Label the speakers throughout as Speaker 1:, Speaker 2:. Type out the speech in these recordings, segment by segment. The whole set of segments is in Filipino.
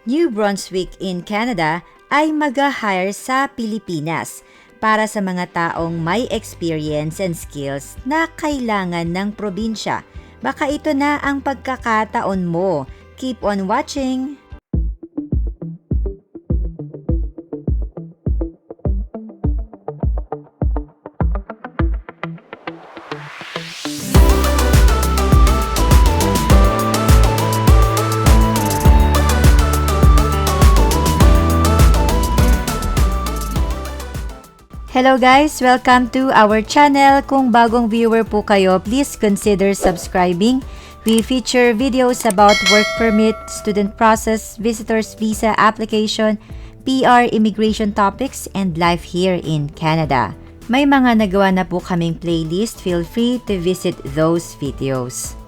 Speaker 1: New Brunswick in Canada ay mag-hire sa Pilipinas para sa mga taong may experience and skills na kailangan ng probinsya. Baka ito na ang pagkakataon mo. Keep on watching! Hello guys! Welcome to our channel. Kung bagong viewer po kayo, please consider subscribing. We feature videos about work permit, student process, visitors visa application, PR, immigration topics, and life here in Canada. May mga nagawa na po kaming playlist. Feel free to visit those videos.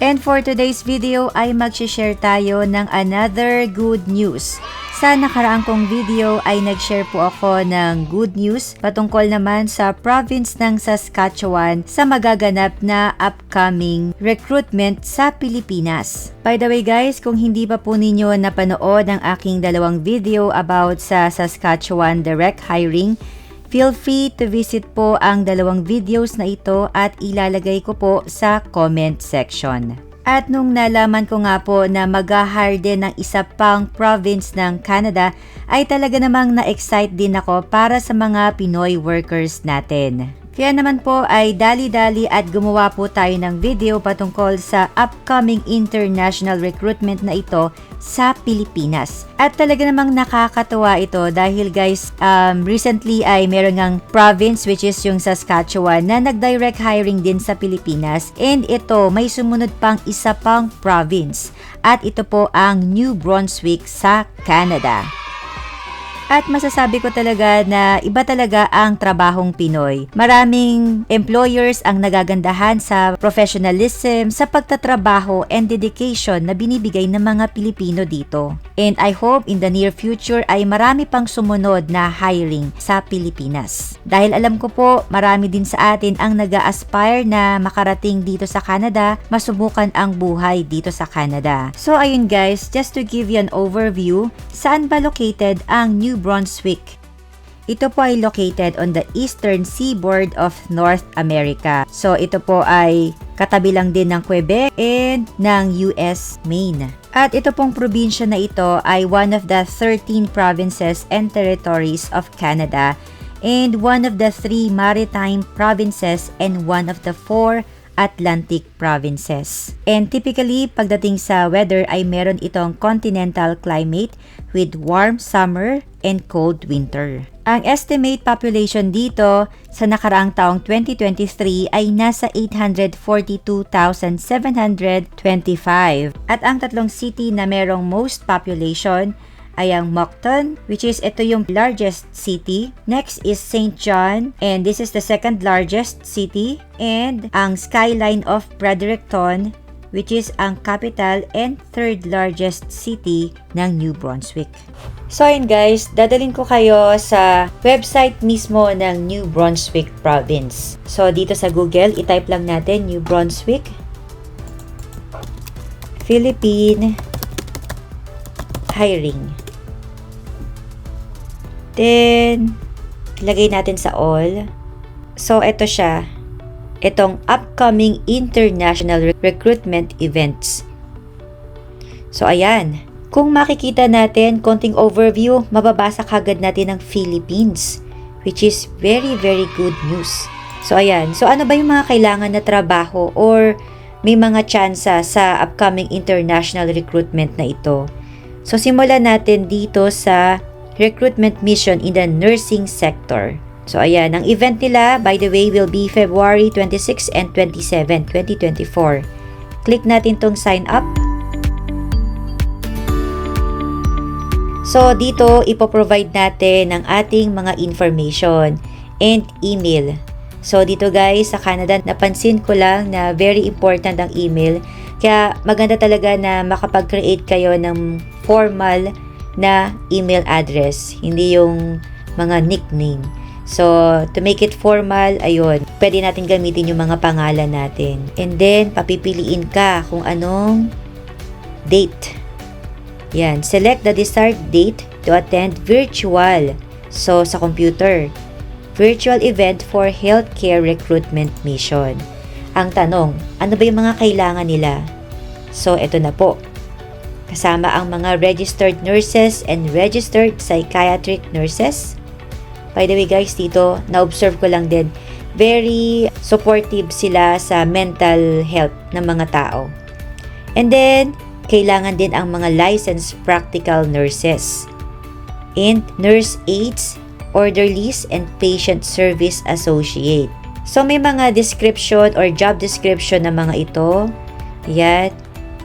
Speaker 1: And for today's video ay mag-share tayo ng another good news. Sa nakaraang kong video ay nag-share po ako ng good news patungkol naman sa province ng Saskatchewan sa magaganap na upcoming recruitment sa Pilipinas. By the way guys, kung hindi pa po ninyo napanood ang aking dalawang video about sa Saskatchewan direct hiring, feel free to visit po ang dalawang videos na ito at ilalagay ko po sa comment section. At nung nalaman ko nga po na mag-hire din ng isa pang province ng Canada, ay talaga namang na-excite din ako para sa mga Pinoy workers natin. Kaya naman po ay dali-dali at gumawa po tayo ng video patungkol sa upcoming international recruitment na ito sa Pilipinas. At talaga namang nakakatuwa ito dahil guys, recently ay meron ngang province which is yung Saskatchewan na nag-direct hiring din sa Pilipinas, and ito may sumunod pang isa pang province at ito po ang New Brunswick sa Canada. At masasabi ko talaga na iba talaga ang trabahong Pinoy. Maraming employers ang nagagandahan sa professionalism, sa pagtatrabaho and dedication na binibigay ng mga Pilipino dito. And I hope in the near future ay marami pang sumunod na hiring sa Pilipinas. Dahil alam ko po, marami din sa atin ang nag-a-aspire na makarating dito sa Canada, masubukan ang buhay dito sa Canada. So ayun guys, just to give you an overview, saan ba located ang New Brunswick? Ito po ay located on the eastern seaboard of North America. So ito po ay katabi lang din ng Quebec and ng US Maine. At ito pong probinsya na ito ay one of the 13 provinces and territories of Canada and one of the 3 maritime provinces and one of the 4 Atlantic provinces. And typically, pagdating sa weather ay meron itong continental climate with warm summer and cold winter. Ang estimate population dito sa nakaraang taong 2023 ay nasa 842,725. At ang tatlong city na merong most population ay ang Moncton, which is ito yung largest city. Next is St. John, and this is the second largest city. And ang skyline of Fredericton, which is ang capital and third largest city ng New Brunswick. So yun guys, dadalhin ko kayo sa website mismo ng New Brunswick Province. So dito sa Google, itype lang natin New Brunswick, Philippine hiring. Then, lagay natin sa all. So, ito siya. Itong upcoming international recruitment events. So, ayan. Kung makikita natin, konting overview, mababasa kagad natin ng Philippines, which is very, very good news. So, ayan. So, ano ba yung mga kailangan na trabaho or may mga tsansa sa upcoming international recruitment na ito? So, simulan natin dito sa recruitment mission in the nursing sector. So, ayan. Ang event nila, by the way, will be February 26 and 27, 2024. Click natin tong sign up. So, dito, ipoprovide natin ang ating mga information and email. So, dito guys, sa Canada, napansin ko lang na very important ang email. Kaya, maganda talaga na makapag-create kayo ng formal na email address, hindi yung mga nickname. So, to make it formal, ayun, pwede natin gamitin yung mga pangalan natin. And then, papipiliin ka kung anong date Yan, select the desired date to attend virtual. So, sa computer. Virtual event for healthcare recruitment mission. Ang tanong, ano ba yung mga kailangan nila? So, eto na po. Kasama ang mga registered nurses and registered psychiatric nurses. By the way guys, dito, na-observe ko lang din, very supportive sila sa mental health ng mga tao. And then, kailangan din ang mga licensed practical nurses and nurse aides, orderlies, and patient service associate. So, may mga description or job description ng mga ito. Ayan.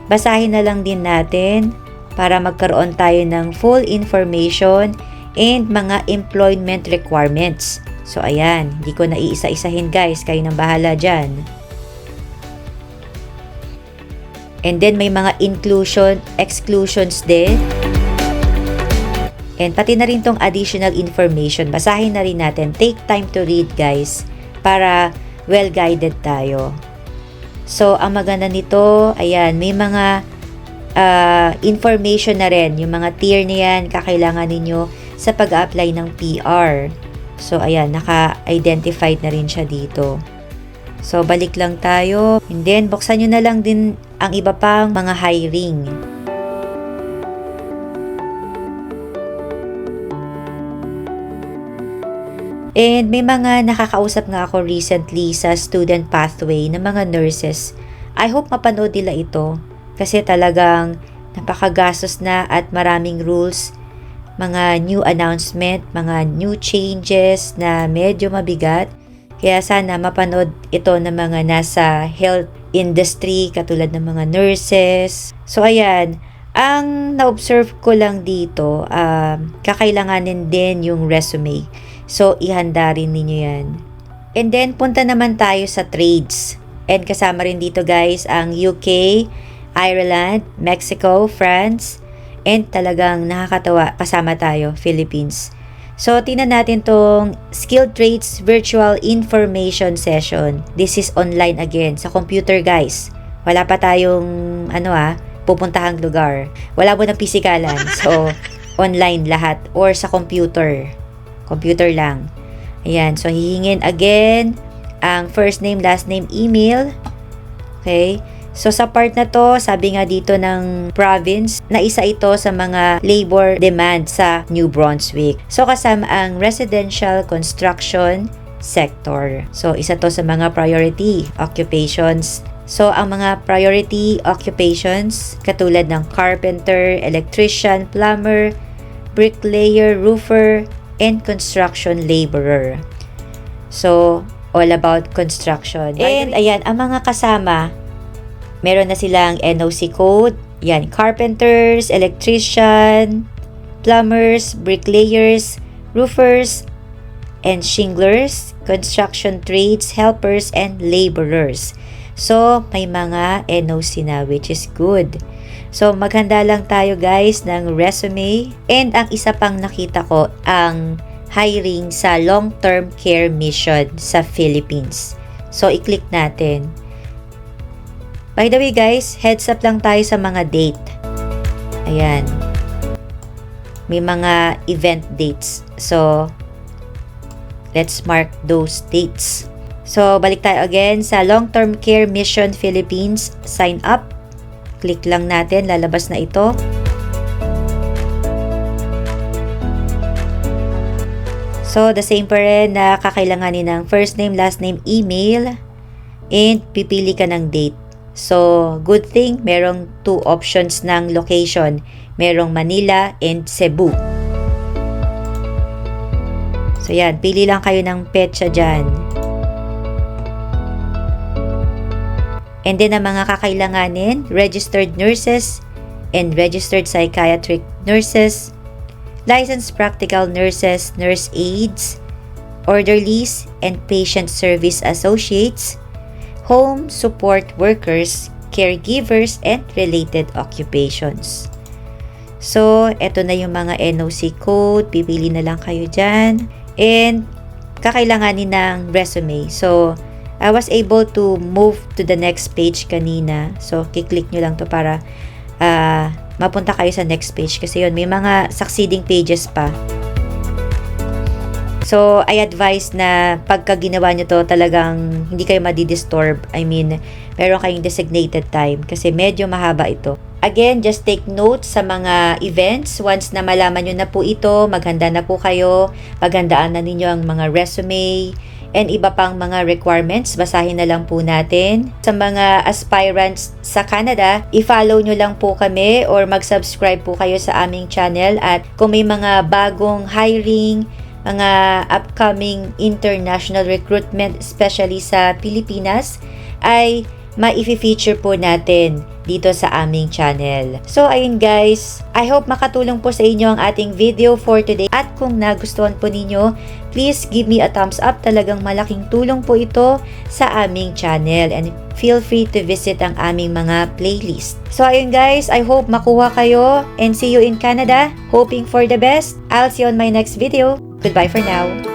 Speaker 1: Basahin na lang din natin para magkaroon tayo ng full information and mga employment requirements. So, ayan. Hindi ko na iisa-isahin guys. Kayo nang bahala dyan. And then, may mga inclusion, exclusions din. And pati na rin tong additional information. Basahin na rin natin. Take time to read guys. Para well-guided tayo. So, ang maganda nito, ayan, may mga information na rin. Yung mga tier na yan, kakailangan ninyo sa pag-apply ng PR. So, ayan, naka-identified na rin siya dito. So, balik lang tayo. And then, buksan nyo na lang din ang iba pang mga hiring. And may mga nakakausap nga ako recently sa student pathway ng mga nurses. I hope mapanood nila ito kasi talagang napakagastos na at maraming rules, mga new announcement, mga new changes na medyo mabigat. Kaya sana mapanood ito ng mga nasa health industry katulad ng mga nurses. So ayan, ang na-observe ko lang dito, kakailanganin din yung resume. So ihanda rin ninyo yan. And then punta naman tayo sa trades. And kasama rin dito guys ang UK, Ireland, Mexico, France, and talagang nakakatawa kasama tayo, Philippines. So, tingnan natin tong Skilled Trades Virtual Information Session. This is online again, sa computer guys. Wala pa tayong, pupuntahang lugar. Wala mo ng pisikalan. So, online lahat or sa computer. Computer lang. Ayan, so hihingin again ang first name, last name, email. Okay? So, sa part na to, sabi nga dito ng province, na isa ito sa mga labor demand sa New Brunswick. So, kasama ang residential construction sector. So, isa to sa mga priority occupations. So, ang mga priority occupations, katulad ng carpenter, electrician, plumber, bricklayer, roofer, and construction laborer. So, all about construction. And, ayan, ang mga kasama, meron na silang NOC code. Yan, carpenters, electrician, plumbers, bricklayers, roofers, and shinglers, construction trades, helpers, and laborers. So, may mga NOC na, which is good. So, maghanda lang tayo guys ng resume. And ang isa pang nakita ko, ang hiring sa long-term care mission sa Philippines. So, i-click natin. By the way guys, heads up lang tayo sa mga date. Ayan. May mga event dates. So, let's mark those dates. So, balik tayo again sa Long-Term Care Mission Philippines. Sign up. Click lang natin. Lalabas na ito. So, the same pa rin na kakailanganin ng first name, last name, email. And pipili ka ng date. So, good thing, merong 2 options ng location. Merong Manila and Cebu. So, yan. Pili lang kayo ng petsa dyan. And then, ang mga kakailanganin, registered nurses and registered psychiatric nurses, licensed practical nurses, nurse aides, orderlies, and patient service associates, home support workers, caregivers, and related occupations. So, eto na yung mga NOC code. Pipili na lang kayo dyan. And, kakailanganin ng resume. So, I was able to move to the next page kanina. So, kiklik nyo lang to para mapunta kayo sa next page kasi yun, may mga succeeding pages pa. So, I advise na pagka ginawa nyo to, talagang hindi kayo madidisturb. I mean, meron kayong designated time kasi medyo mahaba ito. Again, just take note sa mga events. Once na malaman nyo na po ito, maghanda na po kayo, maghandaan na ninyo ang mga resume, and iba pang mga requirements, basahin na lang po natin. Sa mga aspirants sa Canada, i-follow nyo lang po kami or mag-subscribe po kayo sa aming channel. At kung may mga bagong hiring, mga upcoming international recruitment, especially sa Pilipinas, ay ma-feature po natin dito sa aming channel. So, ayun guys, I hope makatulong po sa inyo ang ating video for today. At kung nagustuhan po ninyo, please give me a thumbs up. Talagang malaking tulong po ito sa aming channel. And feel free to visit ang aming mga playlist. So, ayun guys, I hope makuha kayo and see you in Canada. Hoping for the best. I'll see you on my next video. Goodbye for now.